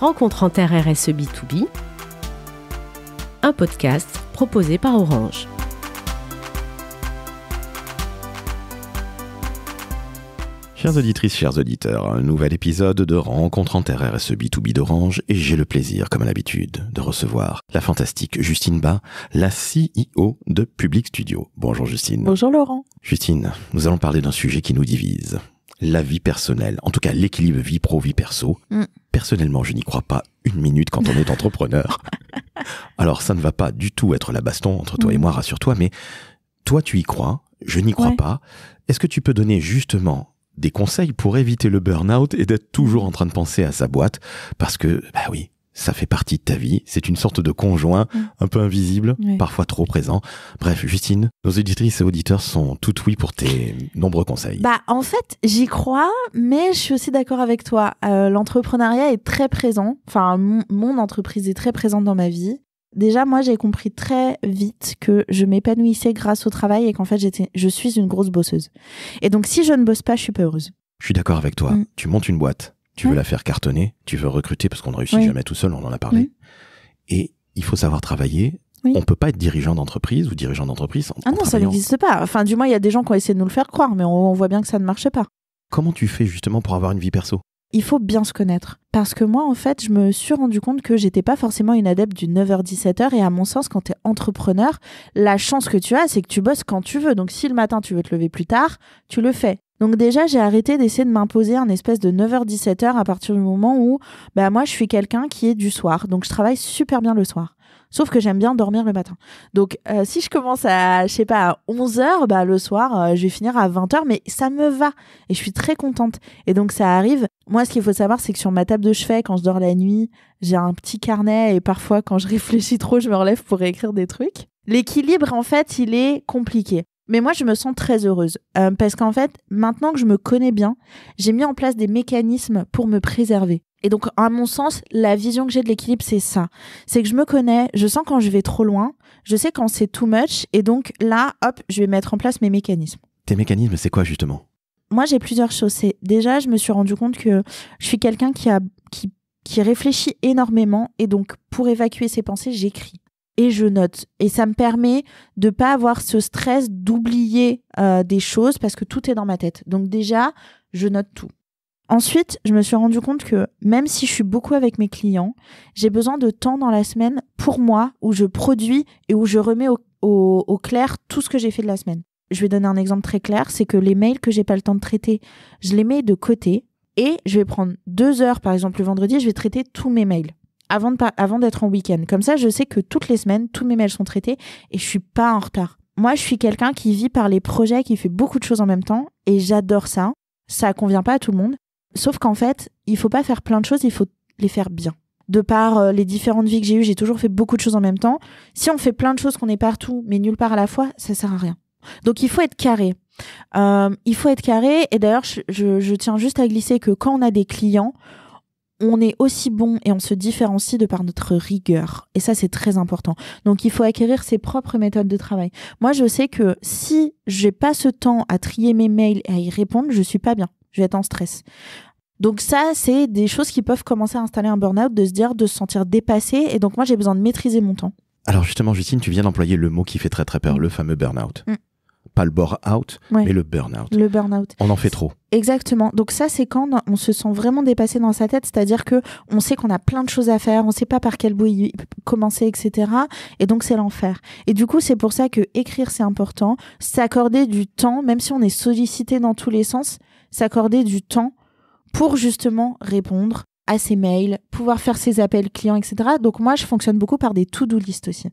Rencontre en Terre RSE B2B, un podcast proposé par Orange. Chères auditrices, chers auditeurs, un nouvel épisode de Rencontre en Terre RSE B2B d'Orange et j'ai le plaisir, comme à l'habitude, de recevoir la fantastique Justine Bas, la CEO de Public Studio. Bonjour Justine. Bonjour Laurent. Justine, nous allons parler d'un sujet qui nous divise. La vie personnelle, en tout cas l'équilibre vie pro-vie perso. Personnellement, je n'y crois pas une minute quand on est entrepreneur. Alors ça ne va pas du tout être la baston entre toi et moi, rassure-toi, mais toi tu y crois, je n'y crois pas. Est-ce que tu peux donner justement des conseils pour éviter le burn-out et d'être toujours en train de penser à sa boîte? Parce que, bah oui, ça fait partie de ta vie. C'est une sorte de conjoint un peu invisible, parfois trop présent. Bref, Justine, nos auditrices et auditeurs sont tout oui pour tes nombreux conseils. En fait, j'y crois, mais je suis aussi d'accord avec toi. L'entrepreneuriat est très présent. Enfin, mon entreprise est très présente dans ma vie. Déjà, moi, j'ai compris très vite que je m'épanouissais grâce au travail et qu'en fait, je suis une grosse bosseuse. Et donc, si je ne bosse pas, je suis pas heureuse. Je suis d'accord avec toi. Tu montes une boîte, tu veux la faire cartonner, tu veux recruter parce qu'on ne réussit jamais tout seul, on en a parlé. Et il faut savoir travailler. On peut pas être dirigeant d'entreprise ou dirigeant d'entreprise. Ah non, ça n'existe pas. Enfin, du moins, il y a des gens qui ont essayé de nous le faire croire, mais on voit bien que ça ne marche pas. Comment tu fais justement pour avoir une vie perso ? Il faut bien se connaître. Parce que moi, en fait, je me suis rendu compte que j'étais pas forcément une adepte du 9h-17h. Et à mon sens, quand t'es entrepreneur, la chance que tu as, c'est que tu bosses quand tu veux. Donc, si le matin, tu veux te lever plus tard, tu le fais. Donc déjà, j'ai arrêté d'essayer de m'imposer un espèce de 9h-17h à partir du moment où, moi, je suis quelqu'un qui est du soir. Donc, je travaille super bien le soir. Sauf que j'aime bien dormir le matin. Donc, si je commence à 11h, le soir, je vais finir à 20h, mais ça me va. Et je suis très contente. Et donc, ça arrive. Moi, ce qu'il faut savoir, c'est que sur ma table de chevet, quand je dors la nuit, j'ai un petit carnet et parfois, quand je réfléchis trop, je me relève pour écrire des trucs. L'équilibre, en fait, il est compliqué. Mais moi, je me sens très heureuse parce qu'en fait, maintenant que je me connais bien, j'ai mis en place des mécanismes pour me préserver. Et donc, à mon sens, la vision que j'ai de l'équilibre, c'est ça. C'est que je me connais, je sens quand je vais trop loin, je sais quand c'est too much, et donc là, hop, je vais mettre en place mes mécanismes. Tes mécanismes, c'est quoi justement ? Moi, j'ai plusieurs choses. Déjà, je me suis rendu compte que je suis quelqu'un qui réfléchit énormément, et donc, pour évacuer ses pensées, j'écris. Et je note. Et ça me permet de pas avoir ce stress d'oublier des choses parce que tout est dans ma tête. Donc déjà, je note tout. Ensuite, je me suis rendu compte que même si je suis beaucoup avec mes clients, j'ai besoin de temps dans la semaine pour moi où je produis et où je remets au clair tout ce que j'ai fait de la semaine. Je vais donner un exemple très clair, c'est que les mails que j'ai pas le temps de traiter, je les mets de côté et je vais prendre 2 heures, par exemple le vendredi, je vais traiter tous mes mails avant d'être en week-end. Comme ça, je sais que toutes les semaines, tous mes mails sont traités et je suis pas en retard. Moi, je suis quelqu'un qui vit par les projets, qui fait beaucoup de choses en même temps et j'adore ça. Ça convient pas à tout le monde. Sauf qu'en fait, il faut pas faire plein de choses, il faut les faire bien. De par les différentes vies que j'ai eues, j'ai toujours fait beaucoup de choses en même temps. Si on fait plein de choses qu'on est partout, mais nulle part à la fois, ça sert à rien. Donc, il faut être carré. Et d'ailleurs, je tiens juste à glisser que quand on a des clients, on est aussi bon et on se différencie de par notre rigueur. Et ça, c'est très important. Donc, il faut acquérir ses propres méthodes de travail. Moi, je sais que si j'ai pas ce temps à trier mes mails et à y répondre, je suis pas bien. Je vais être en stress. Donc ça, c'est des choses qui peuvent commencer à installer un burn-out, de se sentir dépassé. Et donc moi, j'ai besoin de maîtriser mon temps. Alors justement, Justine, tu viens d'employer le mot qui fait très très peur, le fameux burn-out. Pas le bore-out, mais le burn-out. Le burn-out. On en fait trop. Exactement. Donc ça, c'est quand on se sent vraiment dépassé dans sa tête, c'est-à-dire que on sait qu'on a plein de choses à faire, on sait pas par quel bout commencer, etc. Et donc, c'est l'enfer. Et du coup, c'est pour ça que écrire, c'est important. S'accorder du temps, même si on est sollicité dans tous les sens, s'accorder du temps pour justement répondre à ses mails, pouvoir faire ses appels clients, etc. Donc moi, je fonctionne beaucoup par des to-do list aussi.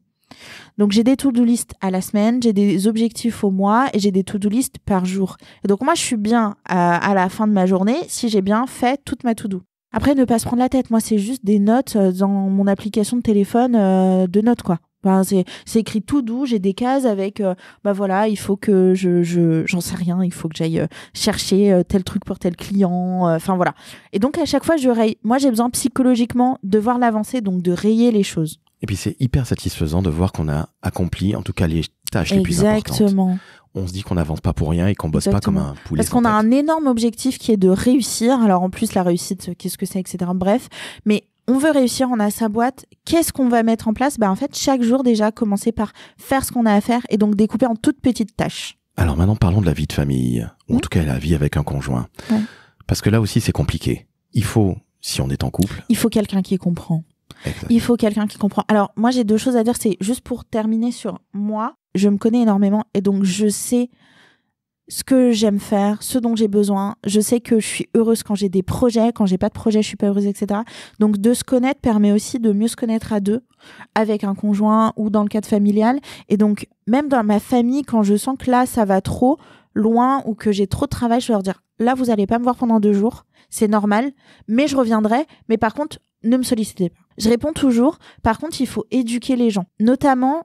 Donc j'ai des to-do list à la semaine, j'ai des objectifs au mois et j'ai des to-do list par jour. Et donc moi, je suis bien à la fin de ma journée si j'ai bien fait toute ma to-do. Après, ne pas se prendre la tête. Moi, c'est juste des notes dans mon application de téléphone de notes, quoi. C'est écrit tout doux, j'ai des cases avec il faut que j'en sais rien, il faut que j'aille chercher tel truc pour tel client, voilà. Et donc à chaque fois je raye. Moi j'ai besoin psychologiquement de voir l'avancée, donc de rayer les choses. Et puis c'est hyper satisfaisant de voir qu'on a accompli en tout cas les tâches les plus importantes. Exactement. On se dit qu'on n'avance pas pour rien et qu'on bosse pas comme un poulet. Parce qu'on a un énorme objectif qui est de réussir. Alors en plus la réussite, qu'est-ce que c'est, etc. Bref, mais on veut réussir, on a sa boîte, qu'est-ce qu'on va mettre en place ? En fait, chaque jour déjà, commencer par faire ce qu'on a à faire et donc découper en toutes petites tâches. Alors maintenant, parlons de la vie de famille, ou en tout cas la vie avec un conjoint. Ouais. Parce que là aussi, c'est compliqué. Il faut, si on est en couple... Il faut quelqu'un qui comprend. Exactement. Il faut quelqu'un qui comprend. Alors, moi, j'ai 2 choses à dire. C'est juste pour terminer sur moi. Je me connais énormément et donc je sais ce que j'aime faire, ce dont j'ai besoin. Je sais que je suis heureuse quand j'ai des projets. Quand j'ai pas de projet, je suis pas heureuse, etc. Donc, de se connaître permet aussi de mieux se connaître à 2, avec un conjoint ou dans le cadre familial. Et donc, même dans ma famille, quand je sens que là, ça va trop loin ou que j'ai trop de travail, je vais leur dire, là, vous allez pas me voir pendant 2 jours. C'est normal, mais je reviendrai. Mais par contre, ne me sollicitez pas. Je réponds toujours. Par contre, il faut éduquer les gens. Notamment,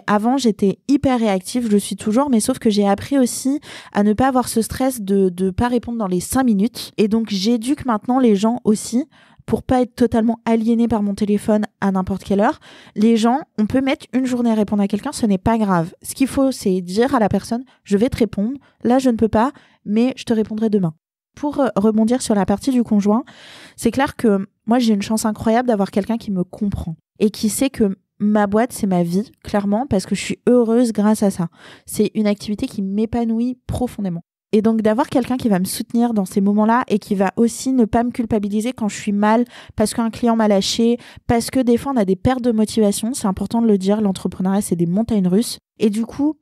avant, j'étais hyper réactive, je le suis toujours, mais sauf que j'ai appris aussi à ne pas avoir ce stress de pas répondre dans les 5 minutes. Et donc, j'éduque maintenant les gens aussi pour pas être totalement aliéné par mon téléphone à n'importe quelle heure. Les gens, on peut mettre une journée à répondre à quelqu'un, ce n'est pas grave. Ce qu'il faut, c'est dire à la personne, je vais te répondre. Là, je ne peux pas, mais je te répondrai demain. Pour rebondir sur la partie du conjoint, c'est clair que moi, j'ai une chance incroyable d'avoir quelqu'un qui me comprend et qui sait que ma boîte, c'est ma vie, clairement, parce que je suis heureuse grâce à ça. C'est une activité qui m'épanouit profondément. Et donc, d'avoir quelqu'un qui va me soutenir dans ces moments-là et qui va aussi ne pas me culpabiliser quand je suis mal, parce qu'un client m'a lâché, parce que des fois, on a des pertes de motivation. C'est important de le dire, l'entrepreneuriat, c'est des montagnes russes. Et du coup,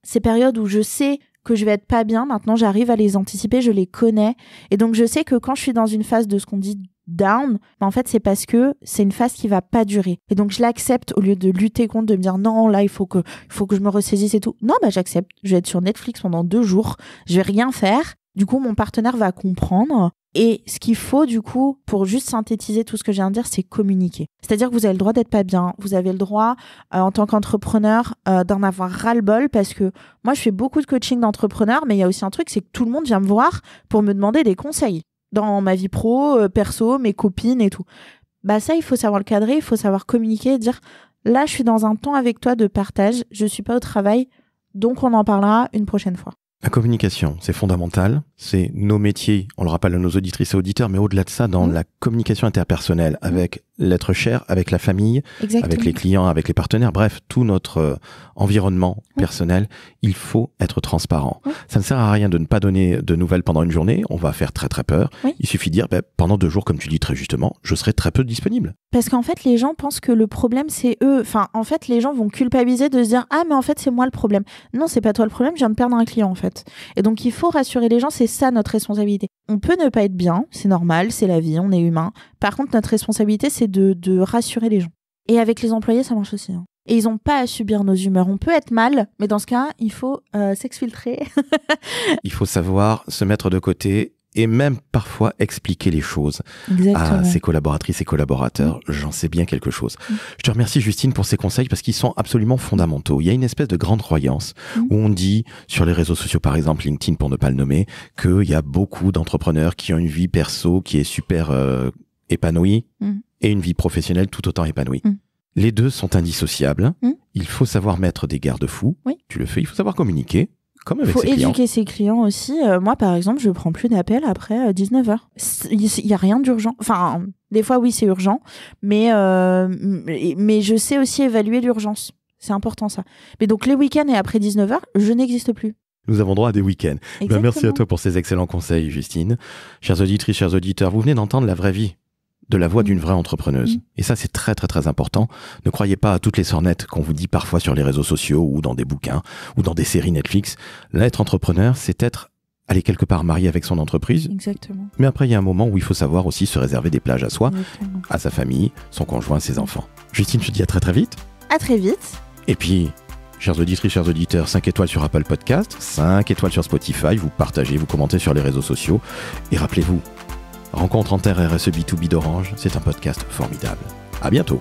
ces périodes où je sais que je vais être pas bien, maintenant j'arrive à les anticiper, je les connais. Et donc je sais que quand je suis dans une phase de ce qu'on dit down, en fait c'est parce que c'est une phase qui va pas durer. Et donc je l'accepte au lieu de lutter contre, de me dire non, là il faut que je me ressaisisse et tout. Non, j'accepte. Je vais être sur Netflix pendant 2 jours, je vais rien faire. Du coup, mon partenaire va comprendre. Et ce qu'il faut, du coup, pour juste synthétiser tout ce que je viens de dire, c'est communiquer. C'est-à-dire que vous avez le droit d'être pas bien. Vous avez le droit, en tant qu'entrepreneur, d'en avoir ras-le-bol parce que moi, je fais beaucoup de coaching d'entrepreneurs, mais il y a aussi un truc, c'est que tout le monde vient me voir pour me demander des conseils dans ma vie pro, perso, mes copines et tout. Ça, il faut savoir le cadrer, il faut savoir communiquer et dire là, je suis dans un temps avec toi de partage, je suis pas au travail, donc on en parlera une prochaine fois. La communication, c'est fondamental. C'est nos métiers, on le rappelle à nos auditrices et auditeurs, mais au-delà de ça, dans la communication interpersonnelle, avec l'être cher, avec la famille, avec les clients, avec les partenaires, bref, tout notre environnement personnel, il faut être transparent. Ça ne sert à rien de ne pas donner de nouvelles pendant une journée, on va faire très très peur. Il suffit de dire, pendant 2 jours, comme tu dis très justement, je serai très peu disponible. Parce qu'en fait, les gens pensent que le problème, c'est eux. Enfin, en fait, les gens vont culpabiliser de se dire « Ah, mais en fait, c'est moi le problème. » Non, c'est pas toi le problème, je viens de perdre un client, en fait. Et donc, il faut rassurer les gens, c'est ça notre responsabilité. On peut ne pas être bien, c'est normal, c'est la vie, on est humain. Par contre, notre responsabilité, c'est de rassurer les gens. Et avec les employés, ça marche aussi. Et ils n'ont pas à subir nos humeurs. On peut être mal, mais dans ce cas, il faut s'exfiltrer. Il faut savoir se mettre de côté et même parfois expliquer les choses à ses collaboratrices et collaborateurs. J'en sais bien quelque chose. Je te remercie Justine pour ces conseils parce qu'ils sont absolument fondamentaux. Il y a une espèce de grande croyance où on dit sur les réseaux sociaux, par exemple LinkedIn pour ne pas le nommer, qu'il y a beaucoup d'entrepreneurs qui ont une vie perso qui est super épanouie et une vie professionnelle tout autant épanouie. Les deux sont indissociables. Il faut savoir mettre des garde-fous. Tu le fais, il faut savoir communiquer. Comme avec ses clients. Il faut éduquer ses clients aussi. Moi, par exemple, je prends plus d'appels après 19h. Il n'y a rien d'urgent. Enfin, des fois, oui, c'est urgent. Mais je sais aussi évaluer l'urgence. C'est important, ça. Mais donc, les week-ends et après 19h, je n'existe plus. Nous avons droit à des week-ends. Merci à toi pour ces excellents conseils, Justine. Chères auditrices, chers auditeurs, vous venez d'entendre la vraie vie de la voix d'une vraie entrepreneuse. Et ça, c'est très, très, très important. Ne croyez pas à toutes les sornettes qu'on vous dit parfois sur les réseaux sociaux ou dans des bouquins ou dans des séries Netflix. Là, être entrepreneur, c'est aller quelque part marié avec son entreprise. Exactement. Mais après, il y a un moment où il faut savoir aussi se réserver des plages à soi, à sa famille, son conjoint, ses enfants. Justine, je te dis à très, très vite. À très vite. Et puis, chers auditrices, chers auditeurs, 5 étoiles sur Apple Podcast, 5 étoiles sur Spotify, vous partagez, vous commentez sur les réseaux sociaux. Et rappelez-vous, Rencontre en Terre RSE B2B d'Orange, c'est un podcast formidable. À bientôt.